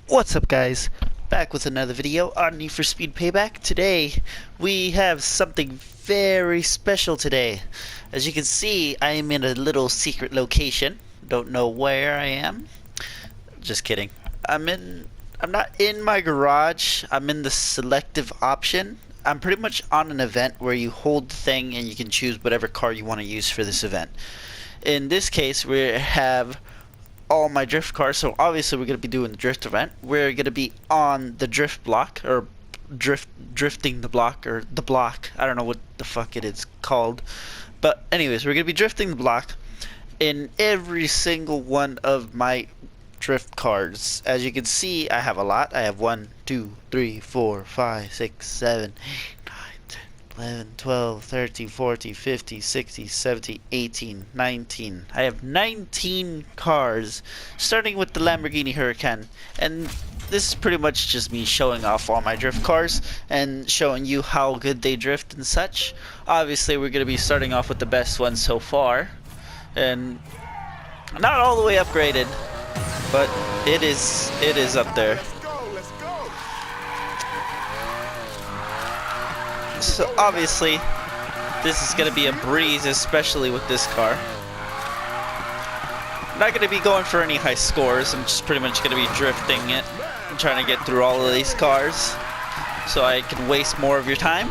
What's up, guys? Back with another video on Need for Speed Payback. Today we have something very special today. As you can see, I am in a little secret location. Don't know where I am. Just kidding. I'm not in my garage. I'm in the selective option. I'm pretty much on an event where you hold the thing and you can choose whatever car you want to use for this event. In this case, we have all my drift cars, so obviously we're going to be doing the drift event. We're going to be on the drift block, or drifting the block, or the block. I don't know what the fuck it is called. But anyways, we're going to be drifting the block in every single one of my drift cars. As you can see, I have a lot. I have 1, 2, 3, 4, 5, 6, 7, 8, 9, 10, 11, 12, 13, 14, 15, 16, 17, 18, 19. I have 19 cars, starting with the Lamborghini Huracan. And this is pretty much just me showing off all my drift cars and showing you how good they drift and such. Obviously, we're going to be starting off with the best one so far. And not all the way upgraded, but it is up there. So obviously, this is going to be a breeze, especially with this car. I'm not going to be going for any high scores. I'm just pretty much going to be drifting it and trying to get through all of these cars so I can waste more of your time.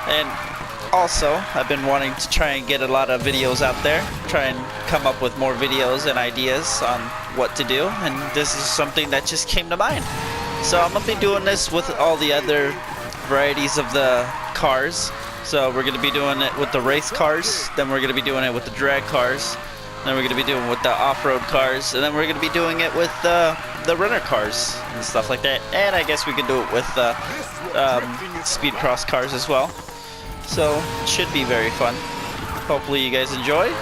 And also, I've been wanting to try and get a lot of videos out there, try and come up with more videos and ideas on what to do, and this is something that just came to mind. So I'm going to be doing this with all the other varieties of the cars. So we're going to be doing it with the race cars, then we're going to be doing it with the drag cars, then we're going to be doing it with the off-road cars, and then we're going to be doing it with the runner cars and stuff like that. And I guess we can do it with the speed cross cars as well. So it should be very fun. Hopefully you guys enjoy.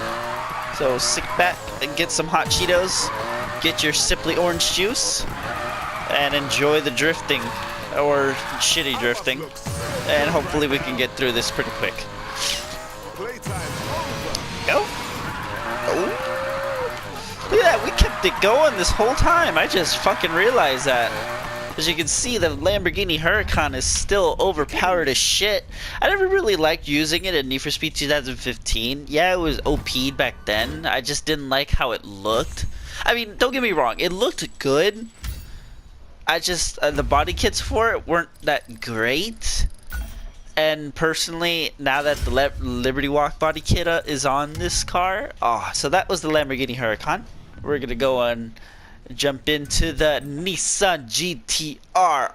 So sit back and get some hot Cheetos, get your Simply Orange juice, and enjoy the drifting, or shitty drifting, and hopefully we can get through this pretty quick. Go. Oh. Look at that, we kept it going this whole time. I just fucking realized that. As you can see, the Lamborghini Huracan is still overpowered as shit. I never really liked using it in Need for Speed 2015. Yeah, it was OP'd back then. I just didn't like how it looked. I mean, don't get me wrong, it looked good. I just, the body kits for it weren't that great. And personally, now that the Liberty Walk body kit is on this car, so that was the Lamborghini Huracan. We're gonna go and jump into the Nissan GTR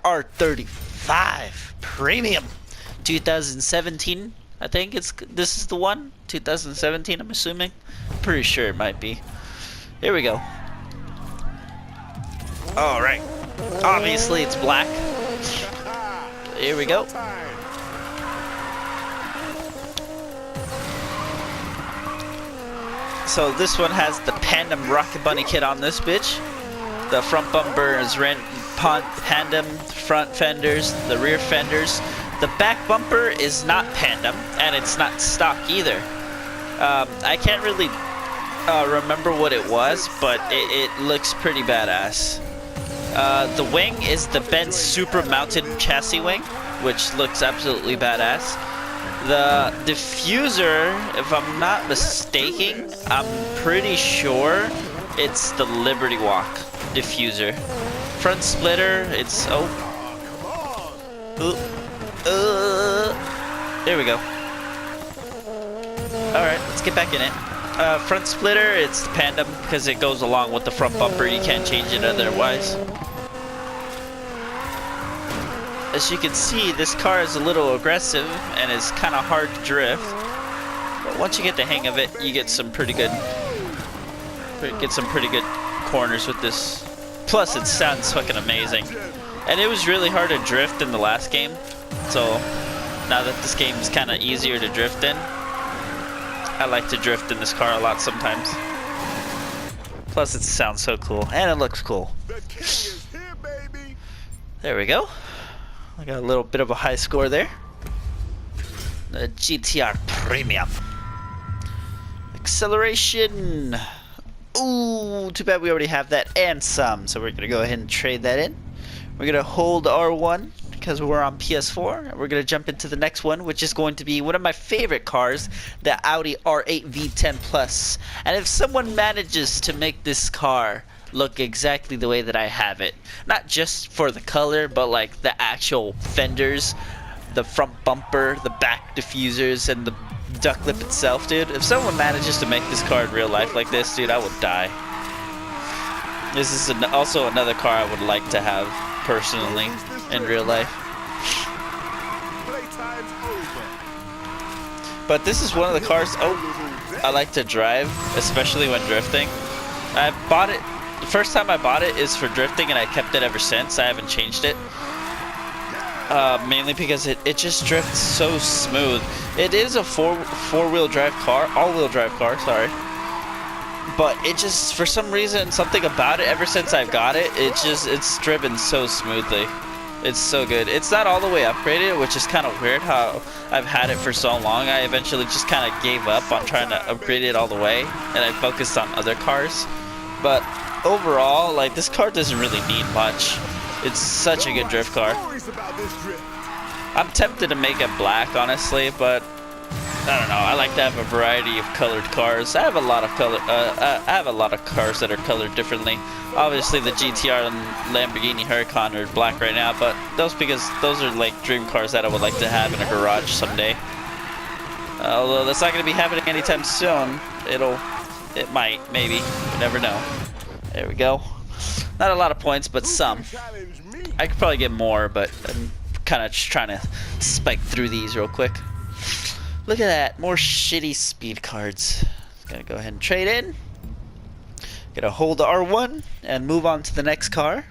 R35 Premium 2017. I think this is the one. 2017, I'm assuming. Pretty sure it might be. Here we go. All right. Obviously, it's black. Here we go. So this one has the Pandem Rocket Bunny kit on this bitch. The front bumper is Pandem, front fenders, the rear fenders. The back bumper is not Pandem, and it's not stock either. I can't really remember what it was, but it looks pretty badass. The wing is the Benz Supra mounted chassis wing, which looks absolutely badass. The diffuser, if I'm not mistaken, I'm pretty sure it's the Liberty Walk diffuser. Front splitter, it's there we go. Alright, let's get back in it. Front splitter, it's the Pandem because it goes along with the front bumper. You can't change it otherwise. As you can see, this car is a little aggressive and is kind of hard to drift. But once you get the hang of it, you get some pretty good corners with this. Plus, it sounds fucking amazing. And it was really hard to drift in the last game. So now that this game is kind of easier to drift in, I like to drift in this car a lot sometimes. Plus, it sounds so cool and it looks cool. There we go. I got a little bit of a high score there. The GTR Premium. Acceleration. Ooh, too bad we already have that and some. So we're going to go ahead and trade that in. We're going to hold R1 because we're on PS4. And we're going to jump into the next one, which is going to be one of my favorite cars, the Audi R8 V10 Plus. And if someone manages to make this car look exactly the way that I have it, not just for the color, but like the actual fenders, the front bumper, the back diffusers, and the duck lip itself, dude. If someone manages to make this car in real life like this, dude, I would die. This is also another car I would like to have personally in real life. But this is one of the cars I like to drive, especially when drifting. I bought it, the first time I bought it is for drifting, and I kept it ever since. I haven't changed it. Mainly because it just drifts so smooth. It is a four-wheel drive car, all-wheel drive car, sorry. But it just, for some reason, something about it, ever since I've got it, it's driven so smoothly. It's so good. It's not all the way upgraded, which is kind of weird how I've had it for so long. I eventually just kind of gave up on trying to upgrade it all the way, and I focused on other cars. But overall, like, this car doesn't really need much. It's such a good drift car. I'm tempted to make it black, honestly, but I don't know. I like to have a variety of colored cars. I have a lot of cars that are colored differently. Obviously, the GTR and Lamborghini Huracan are black right now, but those are like dream cars that I would like to have in a garage someday. Although that's not going to be happening anytime soon. It might, maybe. You never know. There we go. Not a lot of points, but some. I could probably get more, but I'm kind of just trying to spike through these real quick. Look at that, more shitty speed cards. Gonna go ahead and trade in. Gonna hold R1 and move on to the next car.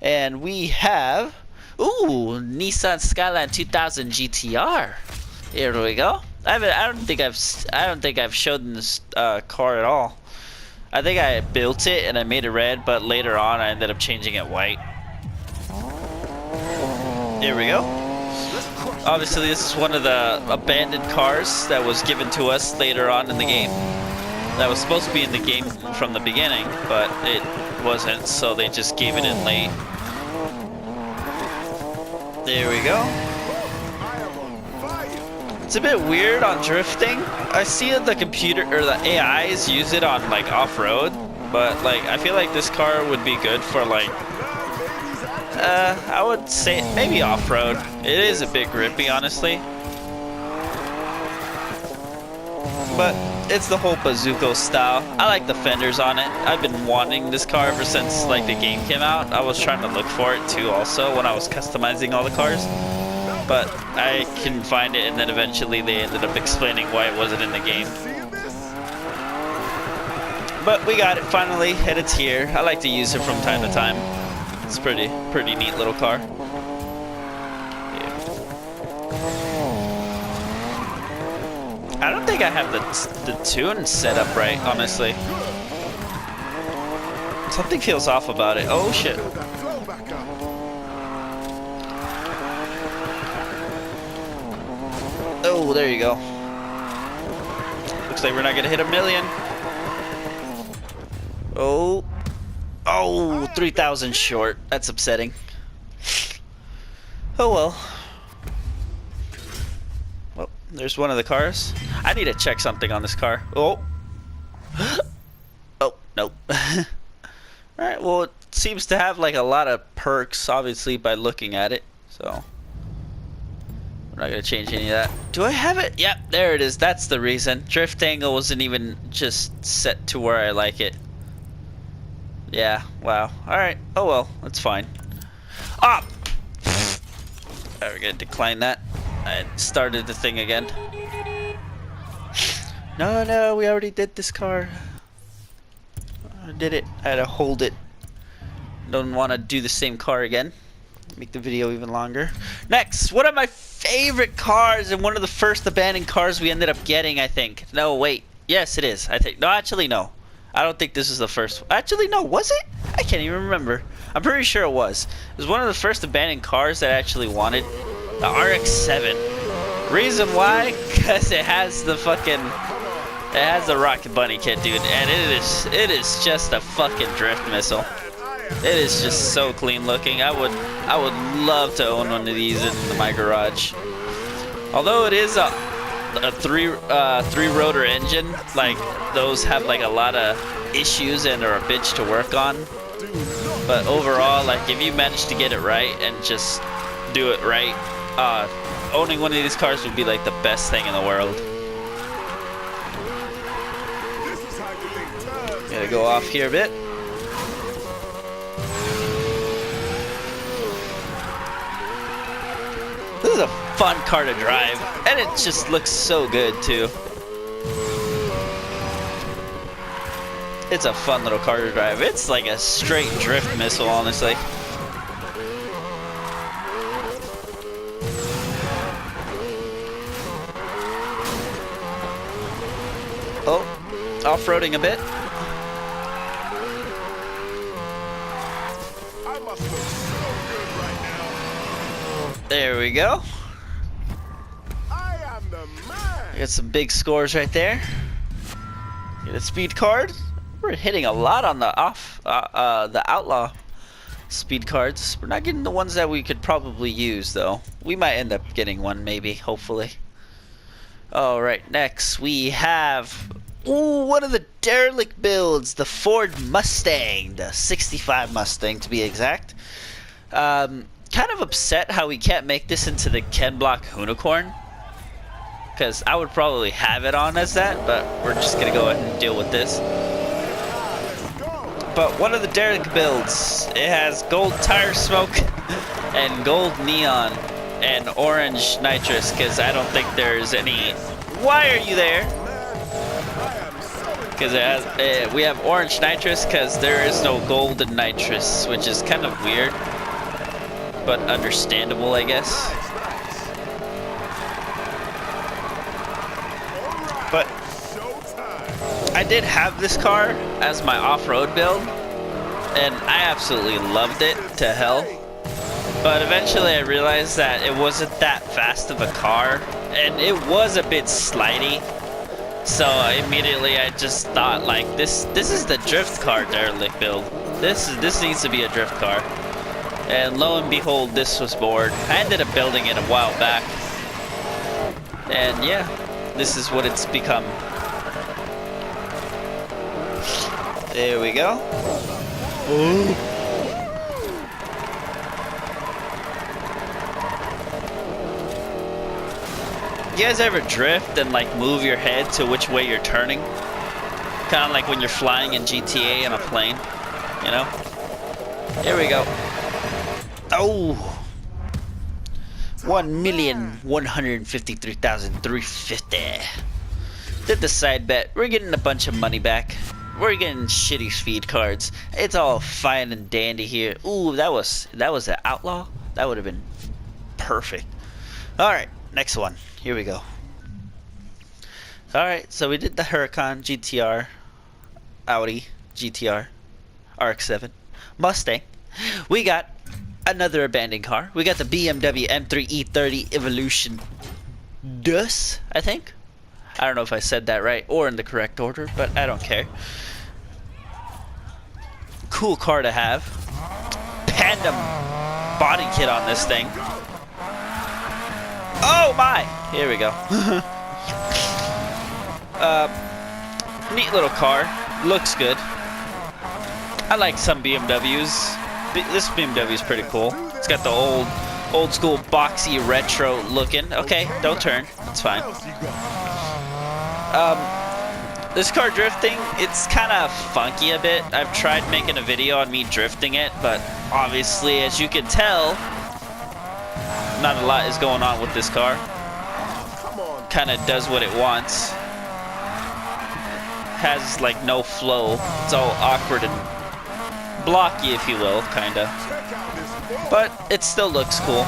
And we have, ooh, Nissan Skyline 2000 GTR. Here we go. I don't think I've shown this car at all. I think I built it and I made it red, but later on I ended up changing it white. Here we go. Obviously, this is one of the abandoned cars that was given to us later on in the game. That was supposed to be in the game from the beginning, but it wasn't, so they just gave it in late. There we go. It's a bit weird on drifting. I see that the computer or the AIs use it on like off-road, but like I feel like this car would be good for like I would say maybe off-road. It is a bit grippy, honestly, but it's the whole bazooka style. I like the fenders on it. I've been wanting this car ever since like the game came out. I was trying to look for it too also when I was customizing all the cars, but I couldn't find it, and then eventually they ended up explaining why it wasn't in the game. But we got it finally, and it's here. I like to use it from time to time. It's pretty neat little car. Yeah. I don't think I have the tune set up right, honestly. Something feels off about it. Oh shit. Oh, there you go. Looks like we're not gonna hit 1 million. Oh. Oh, 3,000 short. That's upsetting. Oh well. Well, there's one of the cars. I need to check something on this car. Oh. Oh, nope. Alright, well, it seems to have like a lot of perks, obviously, by looking at it. So, we're not going to change any of that. Do I have it? Yep, there it is. That's the reason. Drift angle wasn't even just set to where I like it. Yeah, wow. Alright. Oh well, that's fine. Ah! We're gonna decline that. I started the thing again. No, we already did this car. I did it. I had to hold it. Don't want to do the same car again. Make the video even longer. Next, one of my favorite cars and one of the first abandoned cars we ended up getting, I think. No, wait. Yes, it is. I think. No, actually, no. I don't think this is the first. Actually, no, was it? I can't even remember. I'm pretty sure it was. It was one of the first abandoned cars that I actually wanted. The RX7. Reason why? Because it has the fucking It has the rocket bunny kit, dude, and it is just a fucking drift missile. It is just so clean looking. I would love to own one of these in my garage. Although it is a three rotor engine, like those have like a lot of issues and are a bitch to work on. But overall, like if you manage to get it right and just do it right, owning one of these cars would be like the best thing in the world. Gotta go off here a bit. This is a fun car to drive, and it just looks so good too. It's a fun little car to drive. It's like a straight drift missile, honestly. Oh, off-roading a bit. There we go. Got some big scores right there. Get a speed card. We're hitting a lot on the the outlaw speed cards. We're not getting the ones that we could probably use though. We might end up getting one maybe, hopefully. All right, next we have one of the derelict builds, the Ford Mustang, the 65 Mustang to be exact. Kind of upset how we can't make this into the Ken Block Unicorn, because I would probably have it on as that, but we're just gonna go ahead and deal with this. But one of the derelict builds, it has gold tire smoke and gold neon and orange nitrous, because I don't think there's any. Why are you there? Because it has, we have orange nitrous because there is no gold and nitrous, which is kind of weird, but understandable, I guess. But I did have this car as my off-road build, and I absolutely loved it to hell. But eventually I realized that it wasn't that fast of a car, and it was a bit slidey. So immediately I just thought, like, this is the drift car derelict build. This needs to be a drift car. And lo and behold, this was born. I ended up building it a while back. And yeah, this is what it's become. There we go. Ooh. You guys ever drift and like move your head to which way you're turning? Kind of like when you're flying in GTA in a plane, you know? Here we go. Oh, 1,153,350. Did the side bet. We're getting a bunch of money back. We're getting shitty speed cards. It's all fine and dandy here. Ooh, that was an outlaw. That would have been perfect. All right, next one. Here we go. All right, so we did the Huracan GTR, Audi GTR, RX7, Mustang. We got another abandoned car. We got the BMW M3 E30 Evolution Dus, I think. I don't know if I said that right or in the correct order, but I don't care. Cool car to have. Panda body kit on this thing. Oh my! Here we go. Neat little car. Looks good. I like some BMWs. This BMW is pretty cool. It's got the old school boxy retro looking. Okay, don't turn. It's fine. This car drifting, it's kind of funky a bit. I've tried making a video on me drifting it, but obviously, as you can tell, not a lot is going on with this car. Kind of does what it wants. Has like no flow. It's all awkward and blocky, if you will, kinda. But it still looks cool.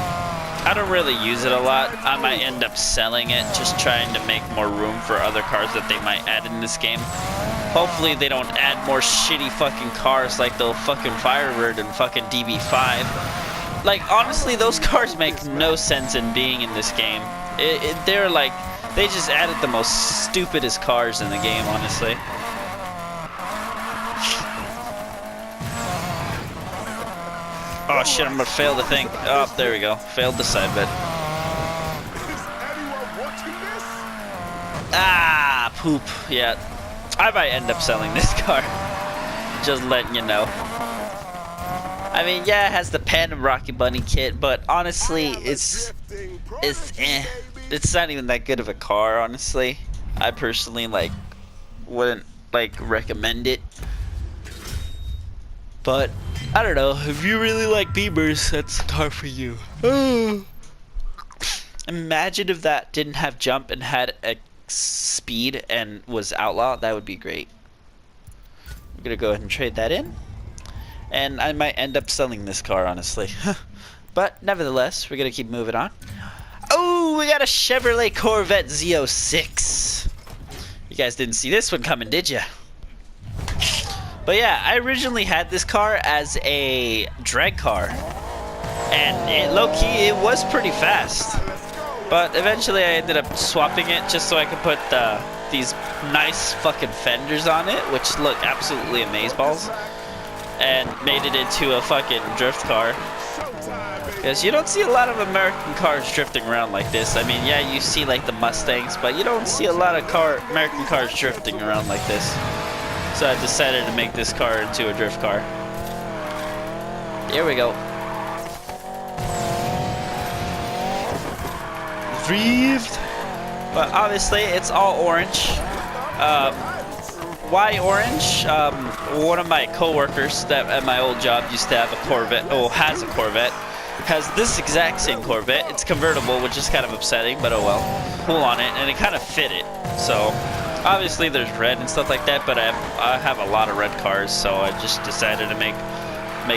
I don't really use it a lot. I might end up selling it, just trying to make more room for other cars that they might add in this game. Hopefully they don't add more shitty fucking cars like the fucking Firebird and fucking DB5. Like, honestly, those cars make no sense in being in this game. They're like They just added the most stupidest cars in the game, honestly. Oh shit, I'm gonna fail the thing. Oh, there we go. Failed the side bed. Ah, poop. Yeah. I might end up selling this car. Just letting you know. I mean, yeah, it has the Pan and Rocky Bunny kit, but honestly, it's eh. It's not even that good of a car, honestly. I personally, like, wouldn't, like, recommend it. But, I don't know, if you really like Beamers, that's the car for you. Imagine if that didn't have jump and had a speed and was outlaw. That would be great. I'm gonna go ahead and trade that in. And I might end up selling this car, honestly. But, nevertheless, we're gonna keep moving on. Oh, we got a Chevrolet Corvette Z06. You guys didn't see this one coming, did ya? But yeah, I originally had this car as a drag car. And low-key, it was pretty fast. But eventually I ended up swapping it just so I could put these nice fucking fenders on it, which look absolutely amazeballs. And made it into a fucking drift car. Because you don't see a lot of American cars drifting around like this. I mean, yeah, you see like the Mustangs, but you don't see a lot of American cars drifting around like this. So I decided to make this car into a drift car. Here we go. Drift! But obviously, it's all orange. Why orange? One of my co-workers that at my old job used to have a Corvette, has a Corvette. Has this exact same Corvette. It's convertible, which is kind of upsetting, but oh well. Pull on it, and it kind of fit it. So, obviously there's red and stuff like that, but I have a lot of red cars, so I just decided to make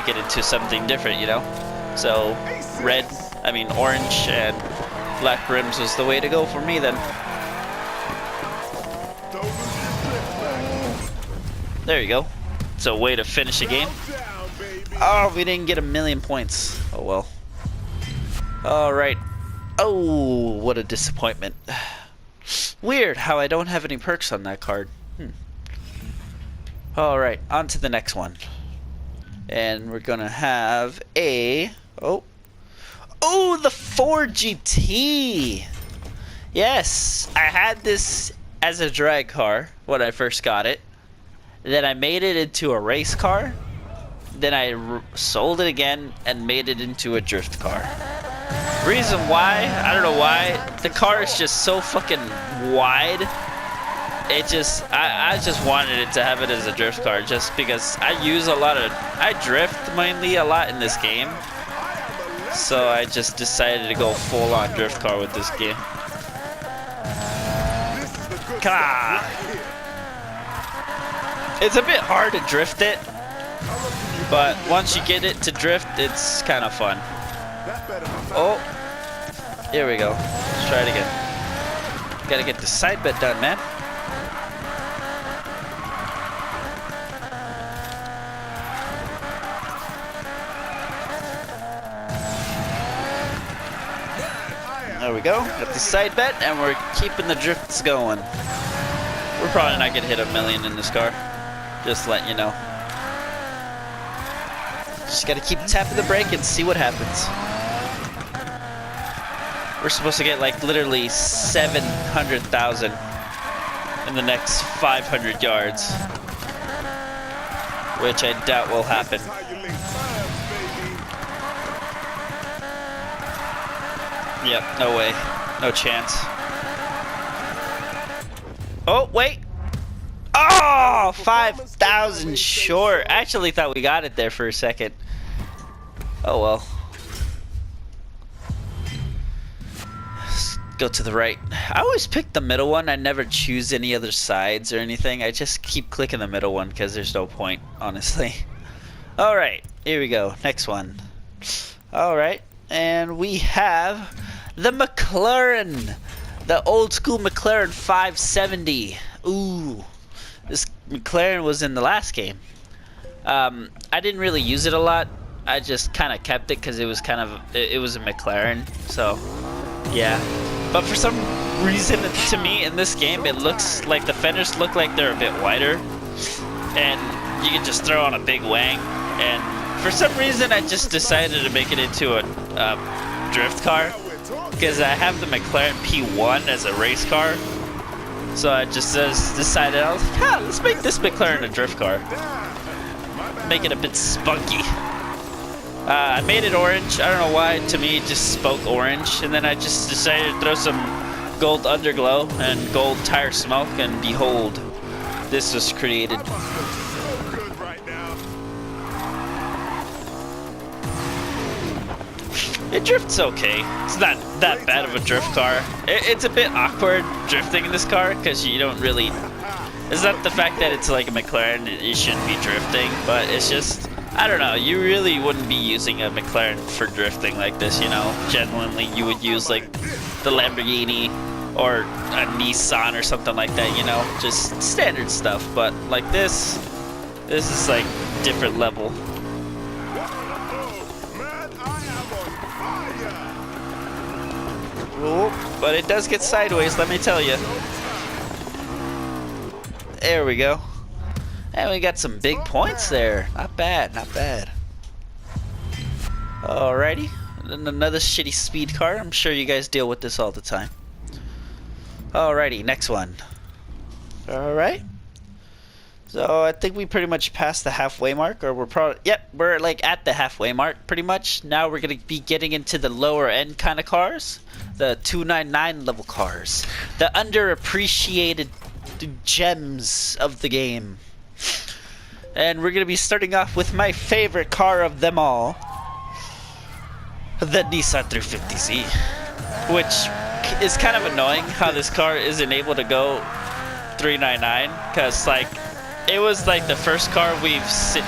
it into something different, you know? So, orange and black rims was the way to go for me then. There you go. It's a way to finish a game. Oh, we didn't get 1,000,000 points. Oh well. Alright. Oh, what a disappointment. Weird how I don't have any perks on that card. Alright, on to the next one. And we're gonna have a... Oh, the Ford GT! Yes, I had this as a drag car when I first got it. Then I made it into a race car. Then I sold it again and made it into a drift car. Reason why? I don't know why. The car is just so fucking wide. It just, I just wanted it to have it as a drift car just because I drift mainly a lot in this game. So I just decided to go full on drift car with this game. It's a bit hard to drift it. But once you get it to drift, it's kind of fun. Oh, here we go. Let's try it again. Gotta get the side bit done, man. There we go. Got the side bet, and we're keeping the drifts going. We're probably not gonna hit 1,000,000 in this car. Just letting you know. Just gotta keep tapping the brake and see what happens. We're supposed to get like literally 700,000 in the next 500 yards, which I doubt will happen. Yep, no way, no chance. Oh wait! Oh, 5,000 short. I actually thought we got it there for a second. Oh well. Let's go to the right. I always pick the middle one. I never choose any other sides or anything. I just keep clicking the middle one because there's no point, honestly. Alright, here we go. Next one. Alright, and we have the McLaren. The old school McLaren 570. Ooh. This McLaren was in the last game. I didn't really use it a lot. I just kind of kept it because it was a McLaren. So, yeah. But for some reason to me in this game, it looks like the fenders look like they're a bit wider, and you can just throw on a big wang. And for some reason, I just decided to make it into a drift car, because I have the McLaren P1 as a race car. So I just decided, I was like, ah, let's make this McLaren a drift car. Make it a bit spunky. I made it orange. I don't know why. To me, it just spoke orange. And then I just decided to throw some gold underglow and gold tire smoke. And behold, this was created. It drifts okay. It's not that bad of a drift car. It's a bit awkward drifting in this car because you don't really... It's not the fact that it's like a McLaren, you shouldn't be drifting, but it's just... I don't know, you really wouldn't be using a McLaren for drifting like this, you know? Genuinely, you would use like the Lamborghini or a Nissan or something like that, you know? Just standard stuff, but like this is like different level. Oh, but it does get sideways, let me tell you. There we go. And we got some big points there. Not bad, not bad. Alrighty. And another shitty speed car. I'm sure you guys deal with this all the time. Alrighty, next one. Alright. So I think we pretty much passed the halfway mark, or we're probably, yep, we're like at the halfway mark pretty much. Now we're gonna be getting into the lower end kind of cars, the 299 level cars, the underappreciated gems of the game. And we're gonna be starting off with my favorite car of them all, the Nissan 350Z, which is kind of annoying how this car isn't able to go 399, because like it was like the first car we've seen.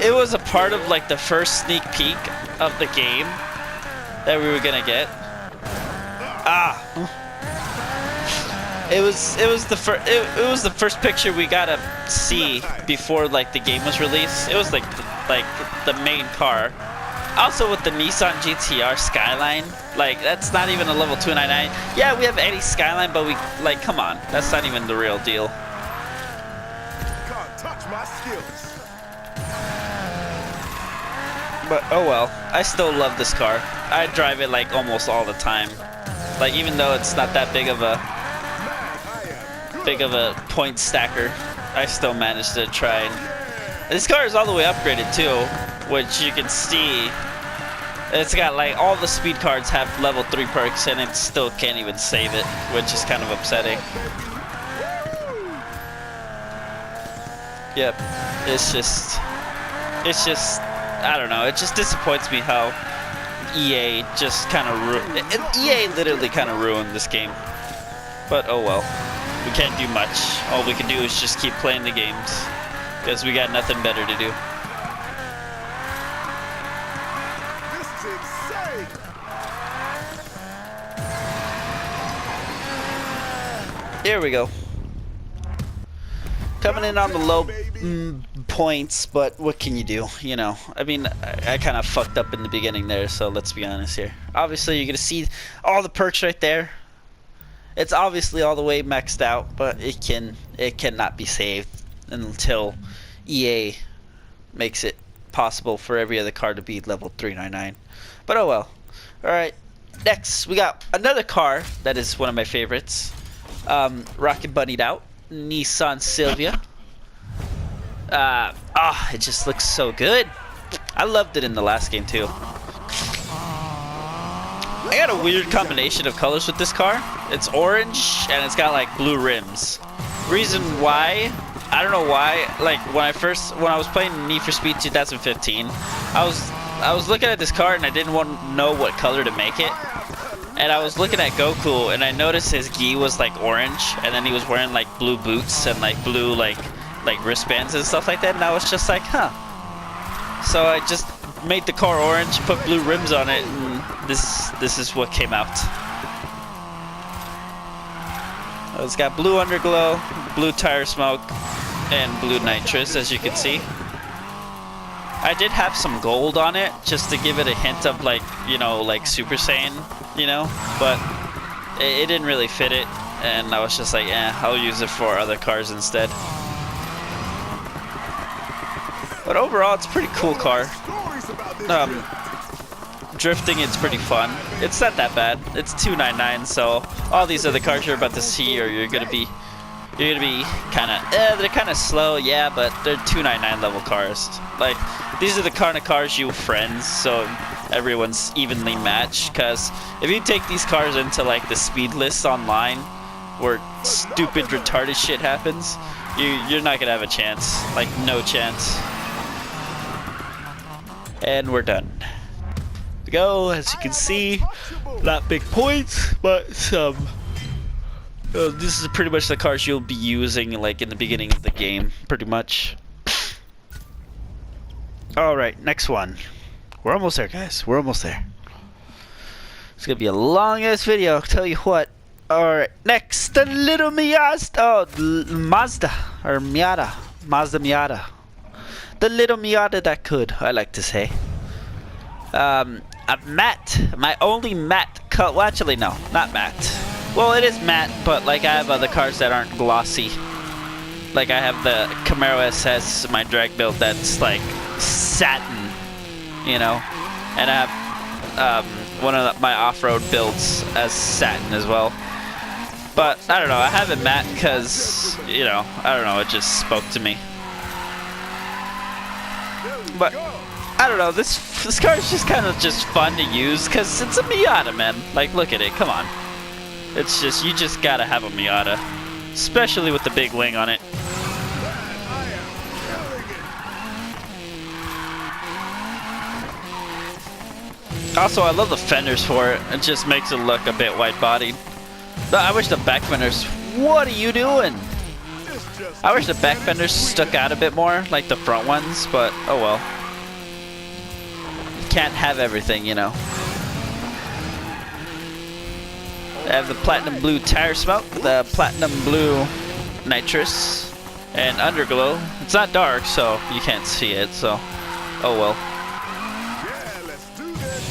It was a part of like the first sneak peek of the game that we were gonna get. It was the first picture we got to see before like the game was released. It was like the main car. Also with the Nissan GTR Skyline, like that's not even a level 299. Yeah, we have any Skyline, but we like, come on, that's not even the real deal. Can't touch my skills. But oh well, I still love this car. I drive it like almost all the time. Like even though it's not that big of a point stacker, I still managed to try. And this car is all the way upgraded too, which you can see. It's got like all the speed cards have level 3 perks, and it still can't even save it, which is kind of upsetting. Yep, it's just I don't know. It just disappoints me how EA just kind of EA literally kind of ruined this game. But oh well. We can't do much. All we can do is just keep playing the games, because we got nothing better to do. This is insane. Here we go. Coming in on the low points, but what can you do? You know, I mean, I kind of fucked up in the beginning there, so let's be honest here. Obviously, you're gonna see all the perks right there. It's obviously all the way maxed out, but it cannot be saved until EA makes it possible for every other car to be level 399. But oh well. Alright, next we got another car that is one of my favorites. Rocket bunnied out. Nissan Silvia. It just looks so good. I loved it in the last game too. I got a weird combination of colors with this car. It's orange and it's got like blue rims. Reason why, I don't know why. Like when I was playing Need for Speed 2015, I was looking at this car and I didn't want to know what color to make it. And I was looking at Goku and I noticed his gi was like orange, and then he was wearing like blue boots and like blue like wristbands and stuff like that. And I was just like, huh. So I just made the car orange, put blue rims on it, and this is what came out. It's got blue underglow, blue tire smoke, and blue nitrous, as you can see. I did have some gold on it just to give it a hint of like, you know, like Super Saiyan, you know, but it didn't really fit it. and I was just like, I'll use it for other cars instead. But overall, it's a pretty cool car. Drifting, it's pretty fun. It's not that bad. It's $299, so all these other cars you're about to see, or you're gonna be kind of, they're kind of slow, yeah, but they're $299 level cars. Like, these are the kind of cars you friends, so everyone's evenly matched. Because if you take these cars into like the speed list online, where stupid retarded shit happens, you're not gonna have a chance. Like, no chance. And we're done. Go, as you can see, not big points, but some. This is pretty much the cars you'll be using like in the beginning of the game, pretty much. Alright, next one. We're almost there, guys. We're almost there. It's gonna be a long ass video, I'll tell you what. Alright, next, the little Miata. Oh, Mazda or Miata. Mazda Miata. The little Miata that could, I like to say. A matte, my only matte cut. Well, actually, no, not matte. Well, it is matte, but like I have other cars that aren't glossy. Like I have the Camaro SS, my drag build that's like satin, you know, and I have one of my off-road builds as satin as well. But I don't know, I have it matte because, you know, I don't know, it just spoke to me. But I don't know, this car is just kind of just fun to use because it's a Miata, man. Like, look at it, come on. It's just, you just gotta have a Miata, especially with the big wing on it. Also, I love the fenders for it. It just makes it look a bit wide-bodied. I wish the back fenders. What are you doing? I wish the back fenders stuck out a bit more, like the front ones, but oh well. Can't have everything, you know. I have the platinum blue tire smoke, the platinum blue nitrous, and underglow. It's not dark, so you can't see it, so oh well. Yeah, let's do this.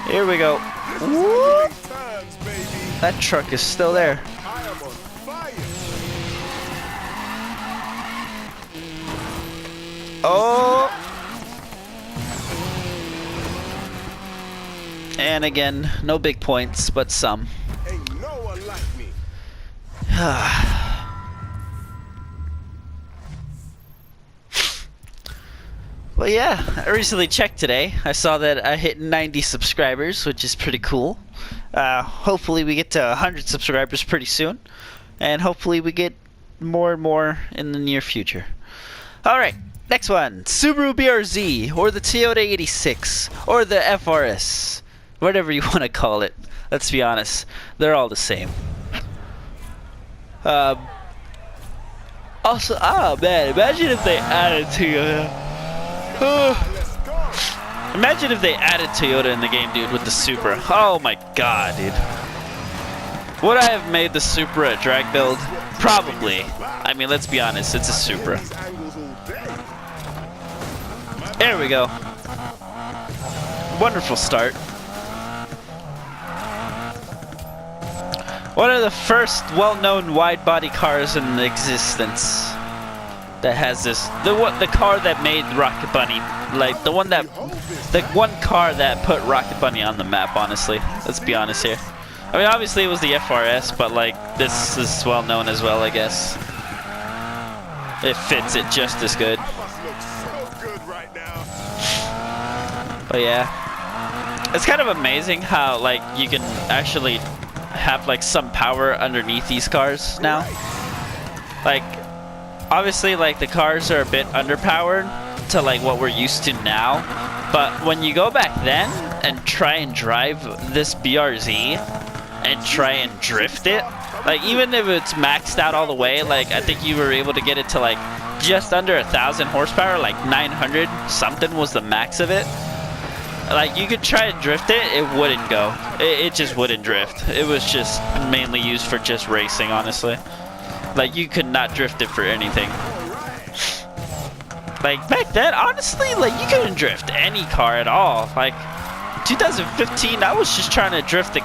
Here we go. Whoop. That truck is still there. I am on fire. Oh! And again, no big points, but some. Ain't no one like me. Well, yeah, I recently checked today. I saw that I hit 90 subscribers, which is pretty cool. Hopefully we get to 100 subscribers pretty soon. And hopefully we get more and more in the near future. Alright, next one. Subaru BRZ, or the Toyota 86, or the FRS. Whatever you want to call it. Let's be honest, they're all the same. Also, man, imagine if they added Toyota. Imagine if they added Toyota in the game, dude, with the Supra. Oh my god, dude. Would I have made the Supra a drag build? Probably. I mean, let's be honest, it's a Supra. There we go. Wonderful start. One of the first well-known wide-body cars in existence that has this, the car that made Rocket Bunny, like the one car that put Rocket Bunny on the map. Honestly, let's be honest here. I mean, obviously it was the FRS, but like this is well-known as well, I guess. It fits it just as good. But yeah, it's kind of amazing how like you can actually have like some power underneath these cars now. Like obviously like the cars are a bit underpowered to like what we're used to now, but when you go back then and try and drive this BRZ and try and drift it, like even if it's maxed out all the way, like I think you were able to get it to like just under 1,000 horsepower, like 900 something was the max of it. Like you could try to drift it, it wouldn't go. It just wouldn't drift. It was just mainly used for just racing, honestly. Like you could not drift it for anything. Like back then, honestly, like you couldn't drift any car at all. Like 2015, I was just trying to drift the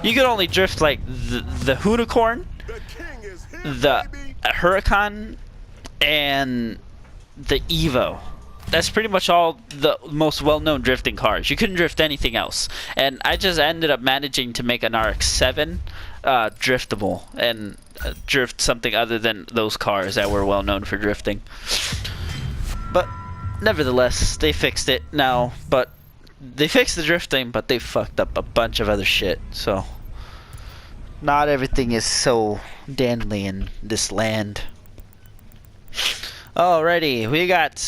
you could only drift like the Huracan, The king is here, the baby. Huracan, and the Evo. That's pretty much all the most well-known drifting cars. You couldn't drift anything else. And I just ended up managing to make an RX7 driftable and drift something other than those cars that were well-known for drifting. But nevertheless, they fixed it now. But they fixed the drifting, but they fucked up a bunch of other shit. So not everything is so dandy in this land. Alrighty, we got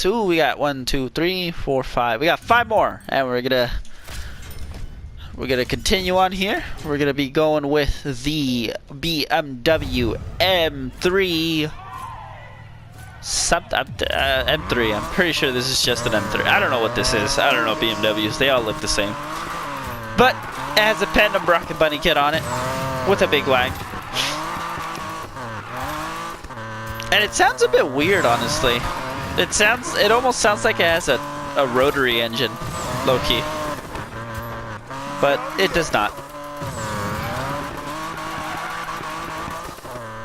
1, 2, 3, 4, 5. We got 5 more, and we're gonna continue on here. We're gonna be going with the BMW M3 M3. I'm pretty sure this is just an M3. I don't know what this is. I don't know BMWs. They all look the same, but it has a Phantom Rocket Bunny kit on it with a big wang. And it sounds a bit weird, honestly. It almost sounds like it has a rotary engine, low-key. But it does not.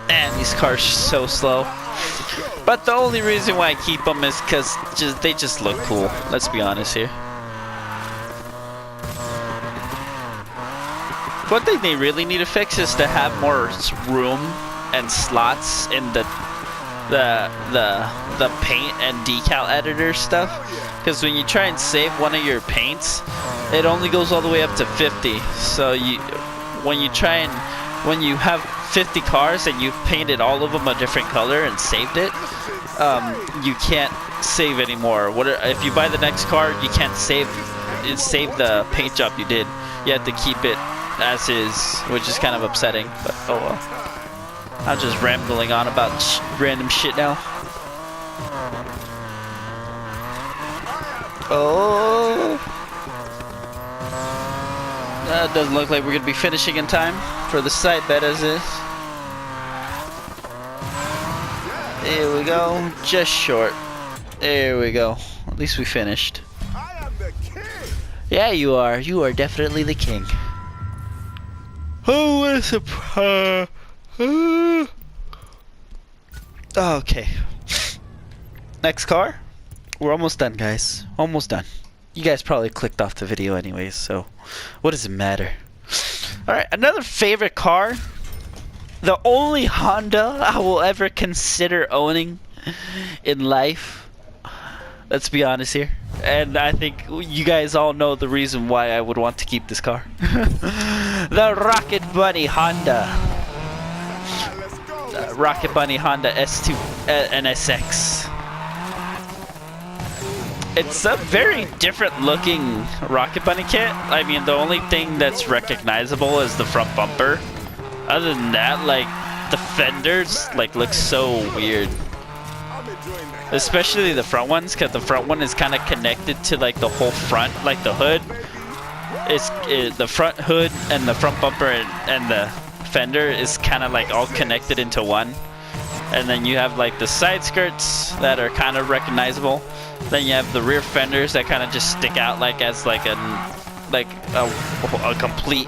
Man, these cars are so slow. But the only reason why I keep them is because they just look cool. Let's be honest here. One thing they really need to fix is to have more room and slots in the paint and decal editor stuff, because when you try and save one of your paints, it only goes all the way up to 50. So when you have 50 cars and you've painted all of them a different color and saved it, you can't save anymore. If you buy the next car, you can't save the paint job you did. You have to keep it as is, which is kind of upsetting, but oh well. I'm just rambling on about random shit now. Oh, that doesn't look like we're gonna be finishing in time for the side bet as is. There we go, just short. There we go. At least we finished. I am the king. Yeah, you are. You are definitely the king. Oh, what a surprise. Okay. Next car. We're almost done, guys. Almost done. You guys probably clicked off the video anyways, so what does it matter? Alright, another favorite car. The only Honda I will ever consider owning in life. Let's be honest here. And I think you guys all know the reason why I would want to keep this car. The Rocket Bunny Honda. Rocket Bunny Honda S2 NSX. It's a very different looking Rocket Bunny kit. I mean, the only thing that's recognizable is the front bumper. Other than that, like, the fenders look so weird. Especially the front ones, because the front one is kind of connected to like the whole front, like the hood. The front hood and the front bumper and the fender is kind of like all connected into one. And then you have like the side skirts that are kind of recognizable. Then you have the rear fenders that kind of just stick out like as like a complete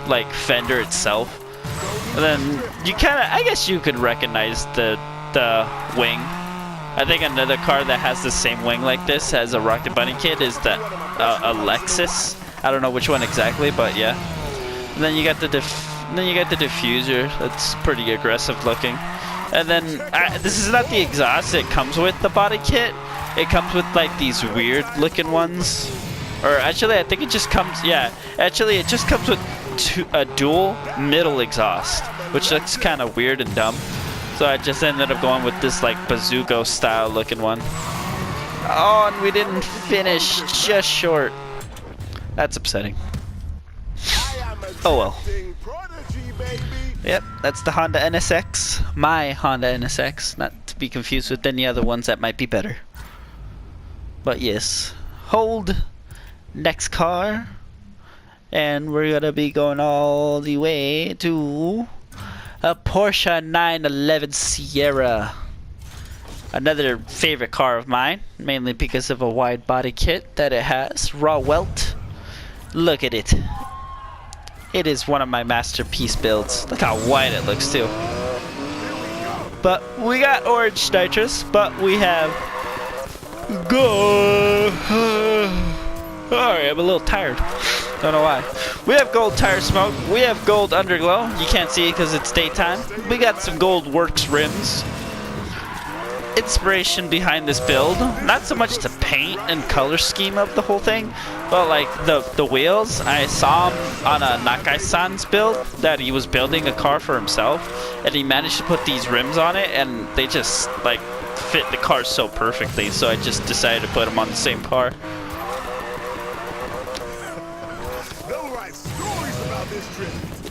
like fender itself. And then you kind of, I guess you could recognize the wing. I think another car that has the same wing like this as a Rocket Bunny kit is the Lexus. I don't know which one exactly, but yeah. And then you got the diffuser. That's pretty aggressive looking. And then this is not the exhaust it comes with the body kit. It comes with like these weird looking ones. Or actually, I think it just comes. Yeah, actually, it just comes with a dual middle exhaust, which looks kind of weird and dumb. So I just ended up going with this like bazooka style looking one. Oh, and we didn't finish, just short. That's upsetting. Oh well. Yep, that's the Honda NSX. My Honda NSX, not to be confused with any other ones that might be better. But yes, hold next car. And we're gonna be going all the way to a Porsche 911 Sierra. Another favorite car of mine, mainly because of a wide body kit that it has, raw welt. Look at it. It is one of my masterpiece builds. Look how white it looks too. But we got orange nitrous, but we have gold. Alright, I'm a little tired. Don't know why. We have gold tire smoke. We have gold underglow. You can't see it because it's daytime. We got some gold works rims. Inspiration behind this build, not so much the paint and color scheme of the whole thing, but like the wheels. I saw him on a Nakai-san's build that he was building a car for himself, and he managed to put these rims on it, and they just like fit the car so perfectly, so I just decided to put them on the same car.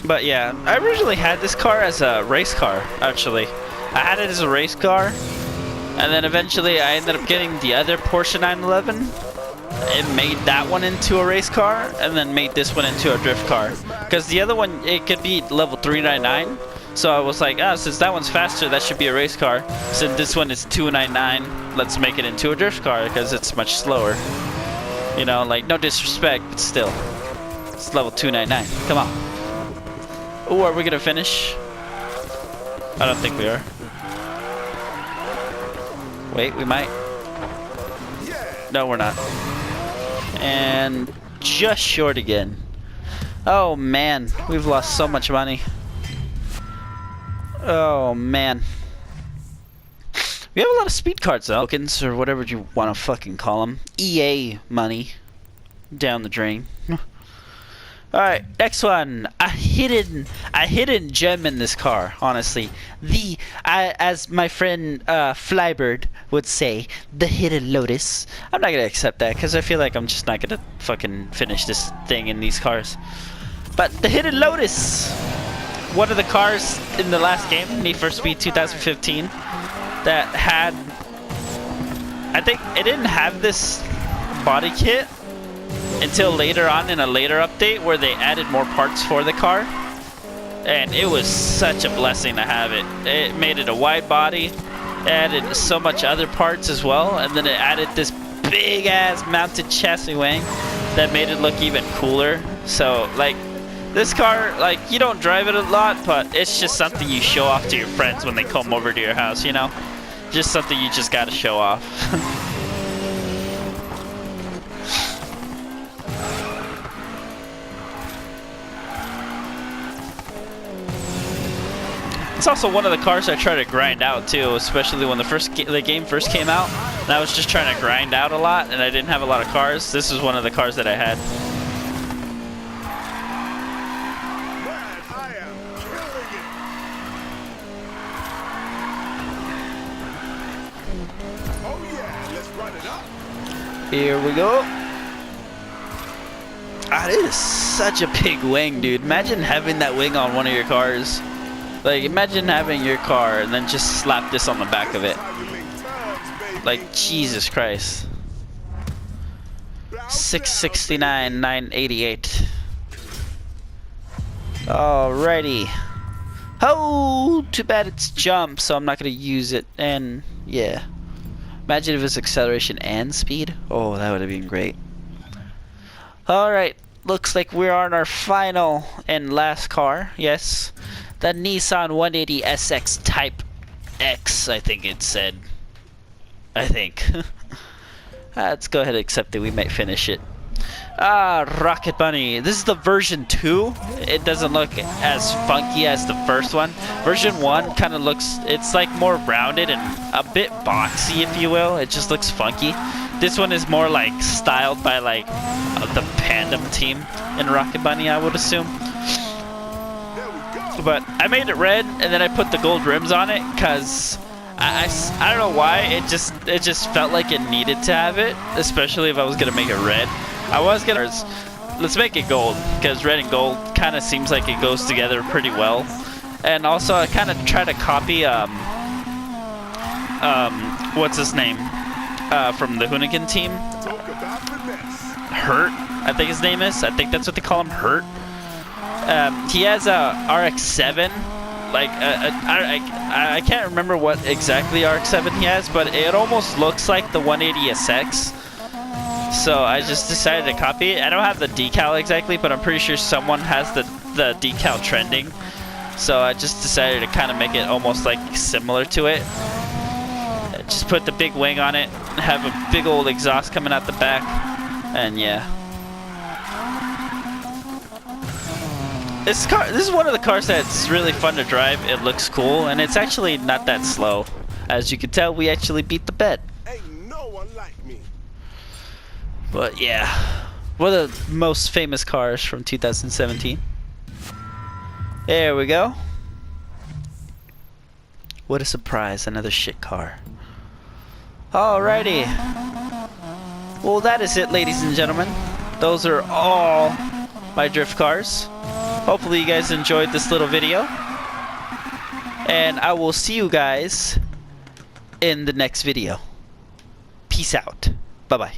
But yeah, I originally had this car as a race car, actually. I had it as a race car, and then eventually I ended up getting the other Porsche 911. It made that one into a race car, and then made this one into a drift car. Because the other one, it could be level 399. So I was like, ah, since that one's faster, that should be a race car. Since this one is 299, let's make it into a drift car, because it's much slower. You know, like, no disrespect, but still. It's level 299. Come on. Oh, are we gonna finish? I don't think we are. Wait, we might. No, we're not. And just short again. Oh man, we've lost so much money. Oh man. We have a lot of speed cards though, tokens or whatever you want to fucking call them. EA money down the drain. Alright, next one. A hidden gem in this car, honestly. As my friend Flybird would say, the hidden Lotus. I'm not gonna accept that because I feel like I'm just not gonna fucking finish this thing in these cars. But the hidden Lotus, one of the cars in the last game, Need for Speed 2015, that had, I think it didn't have this body kit until later on in a later update where they added more parts for the car, and it was such a blessing to have it. It made it a wide body, added so much other parts as well, and then it added this big ass mounted chassis wing that made it look even cooler. So like, this car, like, you don't drive it a lot, but it's just something you show off to your friends when they come over to your house, you know? Just something you just gotta show off. It's also one of the cars I try to grind out too, especially when the game first came out. And I was just trying to grind out a lot, and I didn't have a lot of cars. This is one of the cars that I had. Man, I am killing it. Oh yeah, let's run it up. Here we go. Ah, this is such a big wing, dude. Imagine having that wing on one of your cars. Like, imagine having your car and then just slap this on the back of it. Like, Jesus Christ. 669, 988. Alrighty. Oh, too bad it's jump, so I'm not gonna use it. And yeah, imagine if it's acceleration and speed. Oh, that would have been great. Alright, looks like we're on our final and last car. Yes, the Nissan 180 SX Type X, I think it said. I think. Let's go ahead and accept it. We might finish it. Ah, Rocket Bunny. This is the version 2. It doesn't look as funky as the first one. Version 1 kind of looks, it's like more rounded and a bit boxy, if you will. It just looks funky. This one is more like styled by like the Pandem team in Rocket Bunny, I would assume. But I made it red and then I put the gold rims on it because I don't know why, it just felt like it needed to have it, especially if I was gonna make it red. I was gonna, let's make it gold because red and gold kind of seems like it goes together pretty well. And also I kind of try to copy what's his name from the Hoonigan team, Hurt, I think his name is. I think that's what they call him, Hurt. He has a RX7, like I can't remember what exactly RX7 he has, but it almost looks like the 180SX. So I just decided to copy it. I don't have the decal exactly, but I'm pretty sure someone has the decal trending. So I just decided to kind of make it almost like similar to it. Just put the big wing on it, have a big old exhaust coming out the back, and yeah. This is one of the cars that's really fun to drive. It looks cool, and it's actually not that slow. As you can tell, we actually beat the bet. Ain't no one like me. But yeah, one of the most famous cars from 2017. There we go. What a surprise, another shit car. Alrighty. Well, that is it, ladies and gentlemen. Those are all my drift cars. Hopefully you guys enjoyed this little video. And I will see you guys in the next video. Peace out. Bye-bye.